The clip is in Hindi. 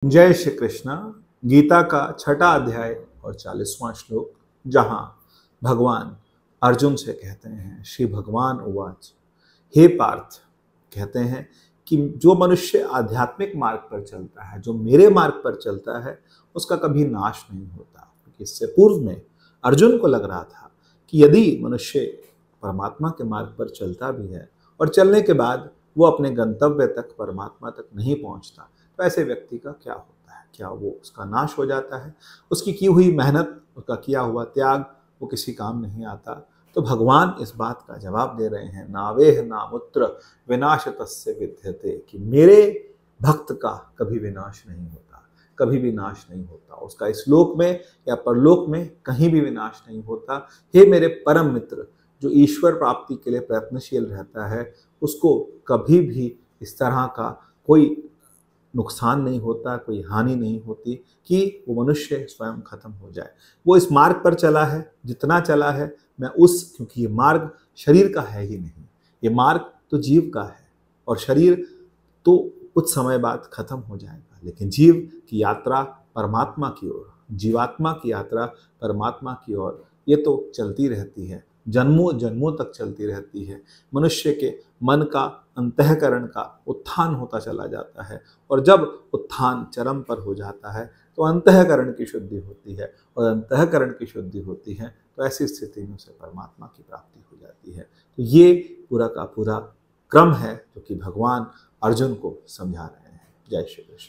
जय श्री कृष्ण। गीता का छठा अध्याय और 40वां श्लोक, जहां भगवान अर्जुन से कहते हैं, श्री भगवान उवाच, हे पार्थ, कहते हैं कि जो मनुष्य आध्यात्मिक मार्ग पर चलता है, जो मेरे मार्ग पर चलता है, उसका कभी नाश नहीं होता। क्योंकि इससे पूर्व में अर्जुन को लग रहा था कि यदि मनुष्य परमात्मा के मार्ग पर चलता भी है और चलने के बाद वो अपने गंतव्य तक, परमात्मा तक नहीं पहुंचता, तो ऐसे व्यक्ति का क्या होता है? क्या वो उसका नाश हो जाता है? उसकी की हुई मेहनत, उसका किया हुआ त्याग वो किसी काम नहीं आता। तो भगवान इस बात का जवाब दे रहे हैं, नावेह नामुत्र विनाश तस्य विद्यते, कि मेरे भक्त का कभी विनाश नहीं होता, कभी भी नाश नहीं होता। उसका इस लोक में या परलोक में कहीं भी विनाश नहीं होता। हे मेरे परम मित्र, जो ईश्वर प्राप्ति के लिए प्रयत्नशील रहता है, उसको कभी भी इस तरह का कोई नुकसान नहीं होता, कोई हानि नहीं होती कि वो मनुष्य स्वयं खत्म हो जाए। वो इस मार्ग पर चला है, जितना चला है, क्योंकि ये मार्ग शरीर का है ही नहीं, ये मार्ग तो जीव का है, और शरीर तो कुछ समय बाद खत्म हो जाएगा, लेकिन जीव की यात्रा परमात्मा की ओर, जीवात्मा की यात्रा परमात्मा की ओर, ये तो चलती रहती है, जन्मों जन्मों तक चलती रहती है। मनुष्य के मन का, अंतःकरण का उत्थान होता चला जाता है, और जब उत्थान चरम पर हो जाता है तो अंतःकरण की शुद्धि होती है, और अंतःकरण की शुद्धि होती है तो ऐसी स्थिति में उसे परमात्मा की प्राप्ति हो जाती है। तो ये पूरा का पूरा क्रम है जो कि भगवान अर्जुन को समझा रहे हैं। जय श्री कृष्ण।